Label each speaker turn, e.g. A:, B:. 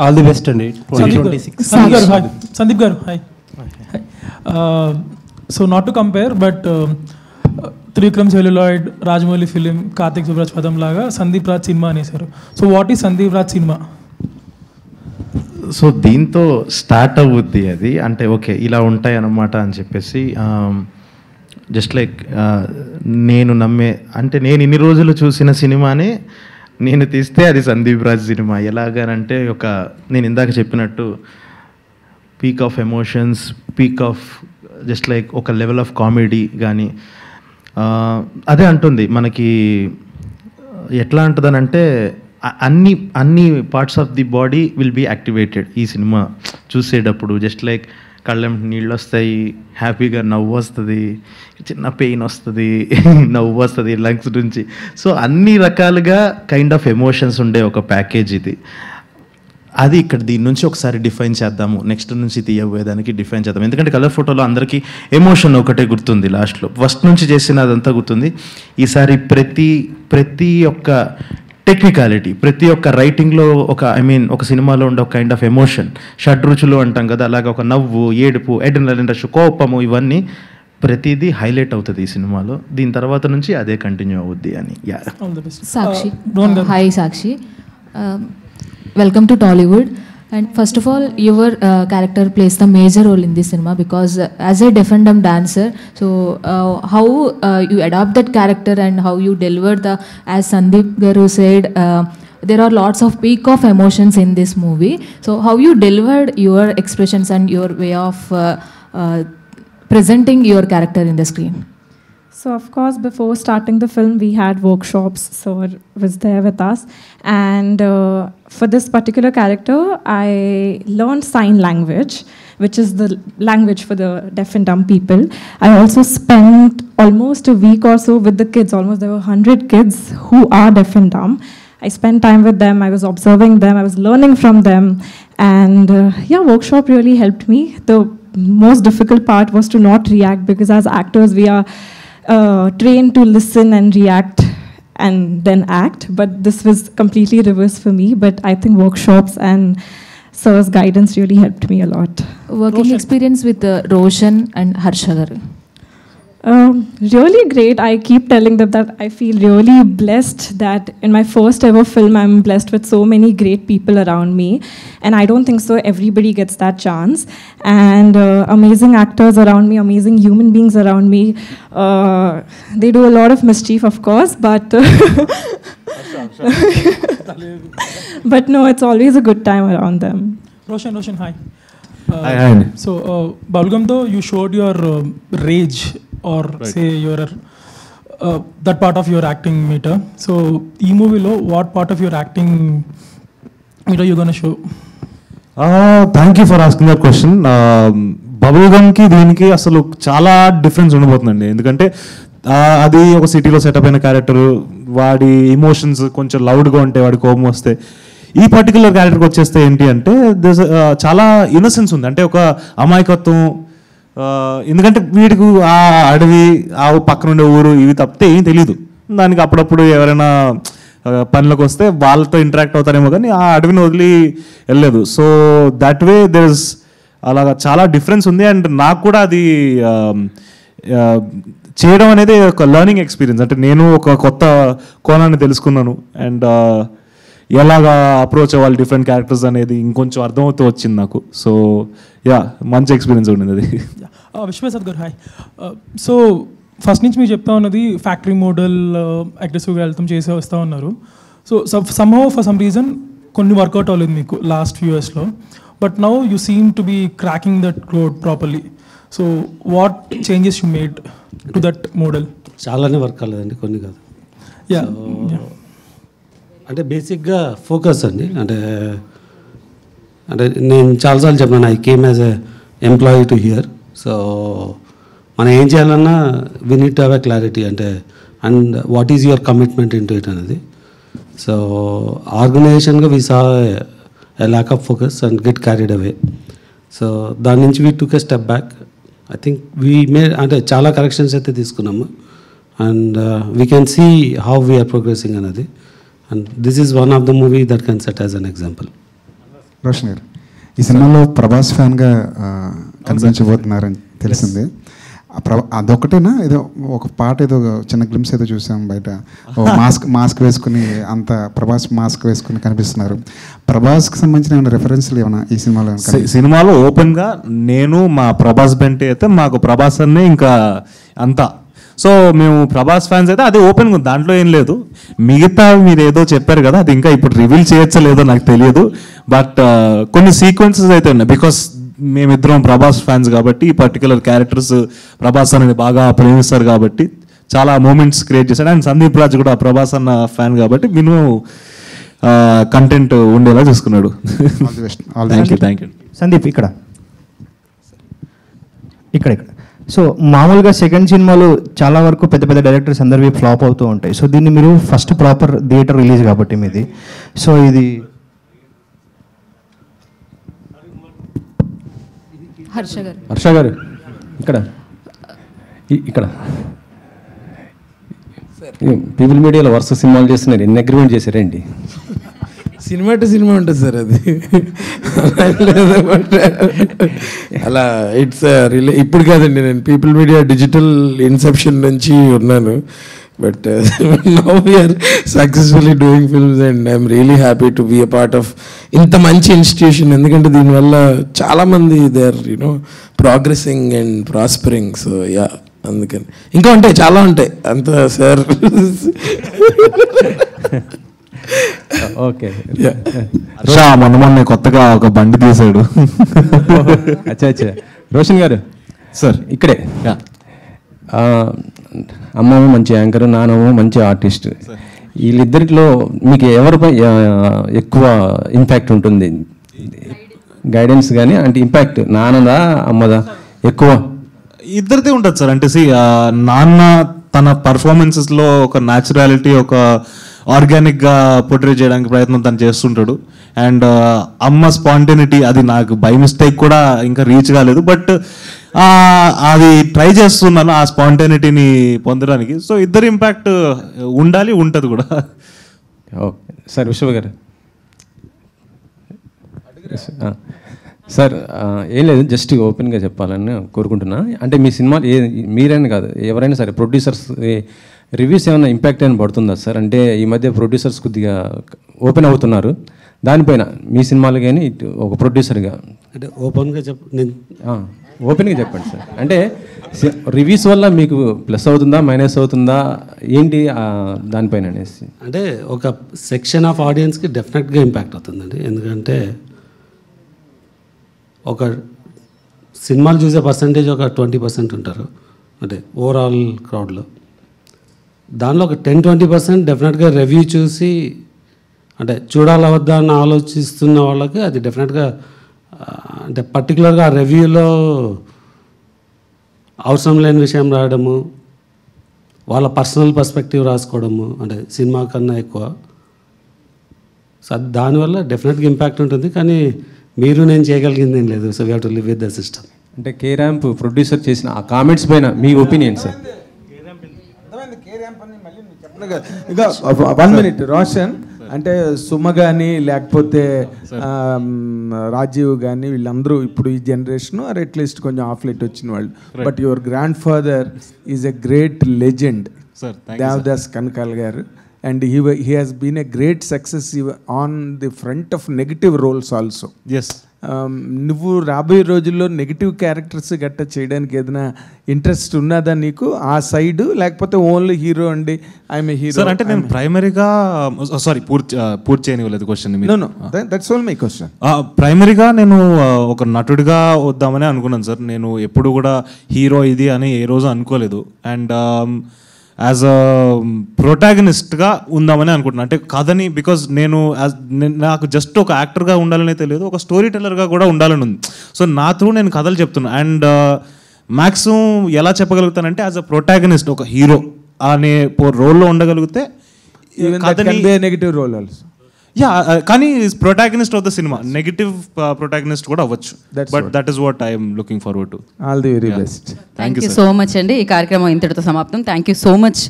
A: All the best అండి. 2026
B: Sandeep garu hi. So not to compare but Trivikram celluloid, Rajamouli film, Karthik Subbaraj పదం లాగా Sandeep Raj cinema అనేసారు. So what is Sandeep Raj cinema?
C: So దీంతో start అవుద్ది అది, అంటే ఓకే ఇలా ఉంటాయి అన్నమాట అని చెప్పేసి జస్ట్ లైక్ నేను నమ్మే, అంటే నేను ఇన్ని రోజులు చూసిన సినిమానే నేను తీస్తే అది సందీప్ రాజ్ సినిమా. ఎలాగనంటే నేను ఇందాక చెప్పినట్టు peak of emotions, peak of just like ఒక లెవెల్ ఆఫ్ కామెడీ కానీ అదే అంటుంది మనకి. ఎట్లా అంటుందనంటే అన్ని parts of the body will be activated ఈ సినిమా చూసేటప్పుడు. జస్ట్ లైక్ కళ్ళెం నీళ్ళు వస్తాయి, హ్యాపీగా నవ్వు వస్తుంది, చిన్న పెయిన్ వస్తుంది, నవ్వు వస్తుంది లంగ్స్ నుంచి. సో అన్ని రకాలుగా కైండ్ ఆఫ్ ఎమోషన్స్ ఉండే ఒక ప్యాకేజ్ ఇది. అది ఇక్కడ దీని నుంచి ఒకసారి డిఫైన్ చేద్దాము, నెక్స్ట్ నుంచి తీయబోయేదానికి డిఫైన్ చేద్దాం. ఎందుకంటే కలర్ ఫోటోలో అందరికీ ఎమోషన్ ఒకటే గుర్తుంది, లాస్ట్లో ఫస్ట్ నుంచి చేసిన అదంతా గుర్తుంది. ఈసారి ప్రతి ఒక్క టెక్నికాలిటీ, ప్రతి ఒక్క రైటింగ్లో ఒక సినిమాలో ఉండే ఒక కైండ్ ఆఫ్ ఎమోషన్, షడ్రుచులు అంటాం కదా, అలాగే ఒక నవ్వు, ఏడుపు, అడ్రినలిన్ రష్, కోపము, ఇవన్నీ ప్రతిదీ హైలైట్ అవుతుంది ఈ సినిమాలో. దీని తర్వాత నుంచి అదే కంటిన్యూ అవుద్ది అని.
D: Sakshi, hi Sakshi, welcome to Tollywood. And first of all, your character plays the major role in this cinema because as a deaf and dumb dancer, so how you adopt that character and how you deliver as Sandeep Garu said, there are lots of peak of emotions in this movie. So how you delivered your expressions and your way of presenting your character in the screen?
E: So of course, before starting the film, we had workshops. So it was there with us. And for this particular character, I learned sign language, which is the language for the deaf and dumb people. I also spent almost a week or so with the kids. Almost there were 100 kids who are deaf and dumb. I spent time with them. I was observing them. I was learning from them. And workshop really helped me. The most difficult part was to not react, because as actors, we are trained to listen and react and then act, but this was completely reverse for me. But I think workshops and sir's guidance really helped me a lot.
D: Working experience with Roshan and Harsha garu?
E: Really great. I keep telling them that I feel really blessed that in my first ever film, I'm blessed with so many great people around me. And I don't think so everybody gets that chance. And amazing actors around me, amazing human beings around me. They do a lot of mischief, of course, but but no, it's always a good time around them.
B: Roshan, hi.
C: Hi.
B: So, Balgam, though, you showed your rage, or right, say your that part of your acting meter. So ee movie lo what part of your acting meter you going to show?
F: Thank you for asking that question. Bubble గమ్కి దీనికి అసలు చాలా difference ఉండబోతుందండి. ఎందుకంటే అది ఒక సిటీలో setup అయిన character, వాడి ఎమోషన్స్ కొంచెం లౌడ్గా ఉంటాయి, వాడి కోపం వస్తే. ఈ పర్టికులర్ క్యారెక్టర్కి వచ్చేస్తే ఏంటి అంటే చాలా ఇన్నసెన్స్ ఉంది, అంటే ఒక అమాయకత్వం. ఎందుకంటే వీడికి ఆ అడవి, ఆ పక్కన ఉండే ఊరు ఇవి తప్పితే ఏం తెలీదు. దానికి అప్పుడప్పుడు ఎవరైనా పనులకు వస్తే వాళ్ళతో ఇంటరాక్ట్ అవుతారేమో, కానీ ఆ అడవిని వదిలి వెళ్ళలేదు. So that way there is అలాగా చాలా డిఫరెన్స్ ఉంది. అండ్ నాకు కూడా అది చేయడం అనేది ఒక లెర్నింగ్ ఎక్స్పీరియన్స్. అంటే నేను ఒక కొత్త కోణాన్ని తెలుసుకున్నాను, అండ్ ఎలాగా అప్రోచ్ అవ్వాలి డిఫరెంట్ క్యారెక్టర్స్ అనేది ఇంకొంచెం అర్థమవుతూ వచ్చింది నాకు. సో మంచి ఎక్స్పీరియన్స్ ఉండింది అది.
B: విశ్వప్రసాద్ గారు హాయ్. సో ఫస్ట్ నుంచి మీరు చెప్తా ఉన్నది ఫ్యాక్టరీ మోడల్ అగ్రెసివ్గా వెళ్తాం చేసి వస్తూ ఉన్నారు. So somehow for some reason కొన్ని వర్కౌట్ అవ్వలేదు మీకు లాస్ట్ ఫ్యూ ఇయర్స్లో, but now you seem to be cracking that road properly. So what changes you made to that model?
G: చాలానే వర్క్ అవ్వలేదండి, కొన్ని కాదు. అంటే బేసిక్గా ఫోకస్ అండి. అంటే నేను చాలాసార్లు చెప్పాను, I came as a employee to here. So మనం ఏం చేయాలన్నా we need to have a clarity, అంటే and what is your commitment in to it అనేది. సో ఆర్గనైజేషన్గా we saw a lack of focus and get carried away. So దాని నుంచి we took a step back. I think we made, అంటే చాలా corrections అయితే తీసుకున్నాము, and we can see how we are progressing అనేది. And this is one of the movie that can set as an example.
H: Roshan గారు, ఈ సినిమాలో ప్రభాస్ ఫ్యాన్గా కనిపించబోతున్నారని తెలిసింది. అదొకటేనా, ఏదో ఒక పాట, ఏదో చిన్న గ్లిమ్స్ ఏదో చూసాం బయట, మాస్క్ వేసుకుని, అంత ప్రభాస్ మాస్క్ వేసుకుని కనిపిస్తున్నారు. ప్రభాస్కి సంబంధించిన ఏమైనా రెఫరెన్స్లు ఏమైనా ఈ సినిమాలో?
F: సినిమాలో ఓపెన్గా నేను మా ప్రభాస్ బెంటే అయితే మాకు ప్రభాస్ అనే ఇంకా అంతా. సో మేము ప్రభాస్ ఫ్యాన్స్ అయితే అది ఓపెన్గా ఉంది, దాంట్లో ఏం లేదు. మిగతా మీరు ఏదో చెప్పారు కదా, అది ఇంకా ఇప్పుడు రివీల్ చేయొచ్చో లేదో నాకు తెలియదు. బట్ కొన్ని సీక్వెన్సెస్ అయితే ఉన్నాయి, బికాస్ మేమిద్దరం ప్రభాస్ ఫ్యాన్స్ కాబట్టి, ఈ పర్టికులర్ క్యారెక్టర్స్ ప్రభాస్ అనేది బాగా ప్రేమిస్తారు కాబట్టి చాలా మూమెంట్స్ క్రియేట్ చేశాడు. అండ్ సందీప్ రాజ్ కూడా ప్రభాస్ అన్న ఫ్యాన్ కాబట్టి మినిమం కంటెంట్ ఉండేలా చూసుకున్నాడు. Thank you.
A: సందీప్ ఇక్కడ. సో మామూలుగా సెకండ్ సినిమాలు చాలా వరకు పెద్ద పెద్ద డైరెక్టర్స్ అందరివి ఫ్లాప్ అవుతూ ఉంటాయి. సో దీన్ని మీరు ఫస్ట్ ప్రాపర్ థియేటర్ రిలీజ్ కాబట్టి మీది, సో ఇది
I: హర్ష గారు ఇక్కడ పీపుల్ మీడియాలో వరుస సినిమాలు చేస్తున్నారు, ఎన్ని అగ్రిమెంట్ చేశారేంటి?
J: సినిమా టు సినిమా ఉంటుంది సార్ అది. అలా ఇట్స్ ఇప్పుడు కాదండి, నేను పీపుల్ మీడియా డిజిటల్ ఇన్సెప్షన్ నుంచి ఉన్నాను. But now we are successfully doing films and I'm really happy to be a part of ఇంత మంచి ఇన్స్టిట్యూషన్. ఎందుకంటే దీనివల్ల చాలామంది they are you know progressing and prospering. So yeah, అందుకని ఇంకా ఉంటాయి, చాలా ఉంటాయి అంత సార్.
I: ఓకే,
F: మొన్న కొత్తగా ఒక బండి తీసాడు.
I: అచ్చా రోషన్ గారు
F: సార్
I: ఇక్కడే. అమ్మమ్మ మంచి యాంకర్, నాన్నమ్మ మంచి ఆర్టిస్ట్. వీళ్ళిద్దరిలో మీకు ఎవరిపై ఎక్కువ ఇంపాక్ట్ ఉంటుంది? గైడెన్స్ కానీ అంటే ఇంపాక్ట్ నాన్నదా అమ్మదా ఎక్కువ?
F: ఇద్దరిదే ఉంటుంది సార్. అంటే నాన్న తన పర్ఫార్మెన్సెస్లో ఒక న్యాచురాలిటీ, ఒక ఆర్గానిక్గా పోర్ట్రే చేయడానికి ప్రయత్నం తను చేస్తుంటాడు. అండ్ అమ్మ స్పాంటేనిటీ, అది నాకు బై మిస్టేక్ కూడా ఇంకా రీచ్ కాలేదు, బట్ అది ట్రై చేస్తున్నాను ఆ స్పాంటేనిటీని పొందడానికి. సో ఇద్దరు ఇంపాక్ట్ ఉండాలి, ఉంటుంది కూడా.
I: ఓకే సార్, విశ్వ గారు. సార్ ఏం లేదు, జస్ట్ ఓపెన్గా చెప్పాలని కోరుకుంటున్నా. అంటే మీ సినిమా మీరైనా కాదు, ఎవరైనా సరే ప్రొడ్యూసర్స్ రివ్యూస్ ఏమైనా ఇంపాక్ట్ అయినా పడుతుందా సార్? అంటే ఈ మధ్య ప్రొడ్యూసర్స్ కొద్దిగా ఓపెన్ అవుతున్నారు దానిపైన, మీ సినిమాలు కానీ ఒక ప్రొడ్యూసర్గా.
G: అంటే ఓపెన్గా
I: ఓపెన్గా చెప్పండి సార్. అంటే రివ్యూస్ వల్ల మీకు ప్లస్ అవుతుందా మైనస్ అవుతుందా ఏంటి దానిపైన అనేసి?
G: అంటే ఒక సెక్షన్ ఆఫ్ ఆడియన్స్కి డెఫినెట్గా ఇంపాక్ట్ అవుతుందండి. ఎందుకంటే ఒక సినిమాలు చూసే పర్సంటేజ్ ఒక 20% ఉంటారు, అంటే ఓవరాల్ క్రౌడ్లో. దానిలో ఒక 10-20% డెఫినెట్గా రివ్యూ చూసి అంటే చూడాలా వద్దా అని ఆలోచిస్తున్న వాళ్ళకి అది డెఫినెట్గా అంటే పర్టికులర్గా ఆ రివ్యూలో అవసరం లేని విషయం రాయడము, వాళ్ళ పర్సనల్ పర్స్పెక్టివ్ రాసుకోవడము, అంటే సినిమా కన్నా ఎక్కువ. సో దానివల్ల డెఫినెట్గా ఇంపాక్ట్ ఉంటుంది. కానీ మీరు నేను చేయగలిగింది ఏం లేదు. So we have to live with the system.
I: అంటే కే ర్యాంప్ ప్రొడ్యూసర్ చేసిన ఆ కామెంట్స్ పైన మీ ఒపీనియన్ సార్?
J: ఇంకా 1 minute రోషన్, అంటే సుమ కానీ లేకపోతే రాజీవ్ కానీ వీళ్ళందరూ ఇప్పుడు ఈ జనరేషన్ ఆర్ అట్లీస్ట్ కొంచెం ఆఫ్ లైట్ వచ్చిన వాళ్ళు. But your grandfather is a great legend, Devadas Kanakal garu. And he has been a great success on the front of negative roles also.
F: Yes.
J: నువ్వు రాబోయే రోజుల్లో నెగిటివ్ క్యారెక్టర్స్ గట్ట చేయడానికి ఏదైనా ఇంట్రెస్ట్ ఉన్నదా నీకు ఆ సైడ్, లేకపోతే ఓన్లీ హీరో అండి ఐఎమ్ ఏ హీరో?
F: సార్ అంటే నేను ప్రైమరీగా సారీ పూర్తి చేయనివ్వలేదు question.
J: That's all my question.
F: ప్రైమరీగా నేను ఒక నటుడిగా వద్దామని అనుకున్నాను సార్. నేను ఎప్పుడు కూడా హీరో ఇది అని ఏ రోజు అనుకోలేదు. అండ్ యాజ్ అ ప్రొటాగనిస్ట్గా ఉందామని అనుకుంటున్నాను. అంటే కథని, బికాజ్ నాకు జస్ట్ ఒక యాక్టర్గా ఉండాలని అయితే లేదు, ఒక స్టోరీ టెల్లర్గా కూడా ఉండాలని ఉంది. సో నా త్రూ నేను కథలు చెప్తున్నాను. అండ్ మ్యాక్సిమం ఎలా చెప్పగలుగుతానంటే యాజ్ అ ప్రొటాగనిస్ట్, ఒక హీరో అనే రోల్లో ఉండగలిగితే
J: నెగిటివ్ రోల్ ఆల్సో.
F: యా, కానీ protagonist of the cinema, negative protagonist కూడా అవ్వచ్చు. But that is what I'm looking forward to.
J: All the very best.
K: Thank you so much అండి. ఈ కార్యక్రమం ఇంతటితో సమాప్తం. Thank you so much